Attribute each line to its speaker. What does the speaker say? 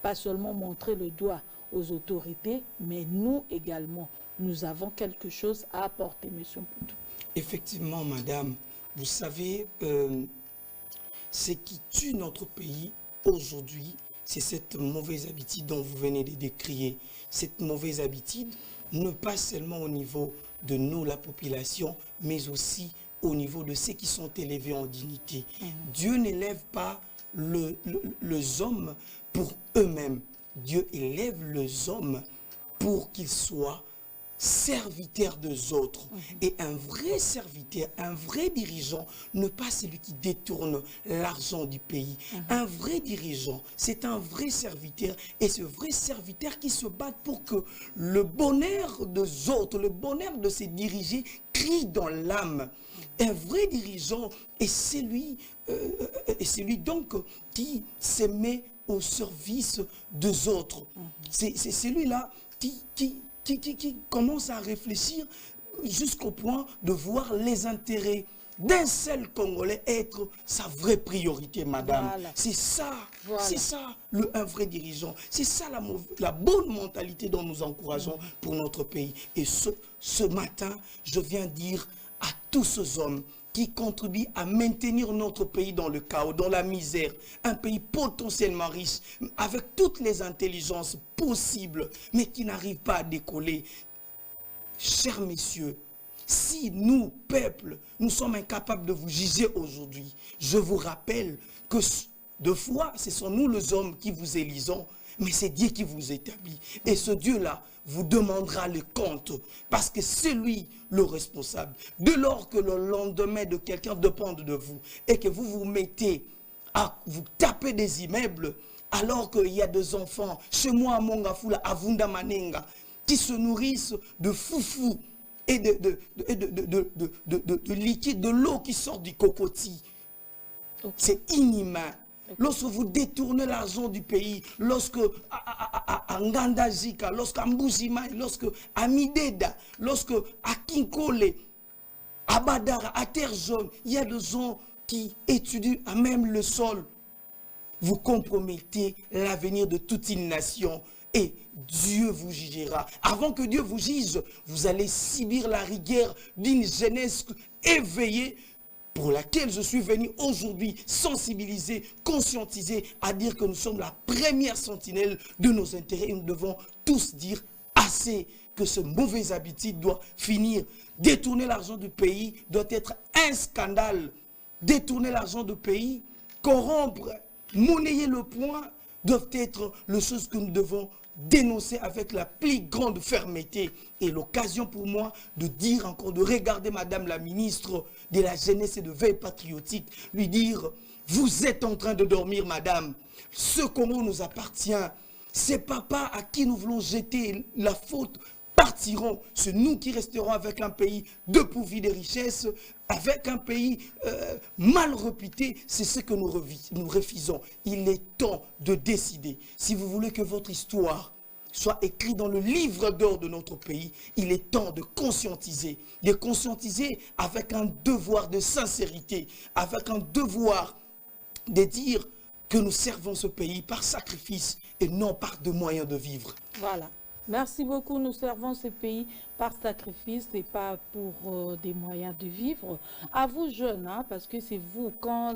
Speaker 1: pas seulement montrer le doigt aux autorités, mais nous également, nous avons quelque chose à apporter, monsieur Mputu.
Speaker 2: Effectivement, madame, vous savez, ce qui tue notre pays aujourd'hui, c'est cette mauvaise habitude dont vous venez de décrire. Cette mauvaise habitude, ne pas seulement au niveau de nous, la population, mais aussi au niveau de ceux qui sont élevés en dignité. Dieu n'élève pas les hommes pour eux-mêmes. Dieu élève les hommes pour qu'ils soient serviteur des autres. Et un vrai serviteur, un vrai dirigeant, ne pas celui qui détourne l'argent du pays. Un vrai dirigeant, c'est un vrai serviteur. Et ce vrai serviteur qui se bat pour que le bonheur des autres, le bonheur de ses dirigés, crie dans l'âme. Un vrai dirigeant est celui donc qui se met au service des autres. C'est celui-là qui commence à réfléchir jusqu'au point de voir les intérêts d'un seul Congolais être sa vraie priorité, madame.
Speaker 1: Voilà.
Speaker 2: C'est ça,
Speaker 1: Voilà.
Speaker 2: c'est ça un vrai dirigeant. C'est ça la bonne mentalité dont nous encourageons pour notre pays. Et ce matin, je viens dire à tous ces hommes qui contribuent à maintenir notre pays dans le chaos, dans la misère, un pays potentiellement riche, avec toutes les intelligences possibles, mais qui n'arrivent pas à décoller. Chers messieurs, si nous, peuple, nous sommes incapables de vous juger aujourd'hui, je vous rappelle que de fois, ce sont nous les hommes qui vous élisons, mais c'est Dieu qui vous établit. Et ce Dieu-là vous demandera le compte, parce que c'est lui le responsable. Dès lors que le lendemain de quelqu'un dépend de vous, et que vous vous mettez à vous taper des immeubles, alors qu'il y a des enfants, chez moi à Mongafula, à Vunda Manenga, qui se nourrissent de foufou et de liquide, de l'eau qui sort du cocotier. Okay. C'est inhumain. Lorsque vous détournez l'argent du pays, lorsque à Ngandajika, lorsque à Mboujima, lorsque à Mideda, lorsque à Kinkole, à Badara, à Terre Jaune, il y a des gens qui étudient à même le sol. Vous compromettez l'avenir de toute une nation et Dieu vous jugera. Avant que Dieu vous juge, vous allez subir la rigueur d'une jeunesse éveillée, pour laquelle je suis venu aujourd'hui sensibiliser, conscientiser, à dire que nous sommes la première sentinelle de nos intérêts et nous devons tous dire assez, que ce mauvais habitude doit finir. Détourner l'argent du pays doit être un scandale. Détourner l'argent du pays, corrompre, monnayer le point doivent être les choses que nous devons dénoncer avec la plus grande fermeté. Et l'occasion pour moi de dire encore, de regarder Madame la ministre de la Jeunesse et de Veille patriotique, lui dire, vous êtes en train de dormir, Madame. Ce Congo nous appartient. Ces papas à qui nous voulons jeter la faute partiront. C'est nous qui resterons avec un pays dépourvu de richesses, avec un pays mal réputé. C'est ce que nous refusons. Il est temps de décider. Si vous voulez que votre histoire soit écrite dans le livre d'or de notre pays, il est temps de conscientiser avec un devoir de sincérité, avec un devoir de dire que nous servons ce pays par sacrifice et non par de moyens de vivre.
Speaker 1: Voilà. Merci beaucoup. Nous servons ce pays par sacrifice et pas pour des moyens de vivre. À vous, jeunes, hein, parce que c'est vous, quand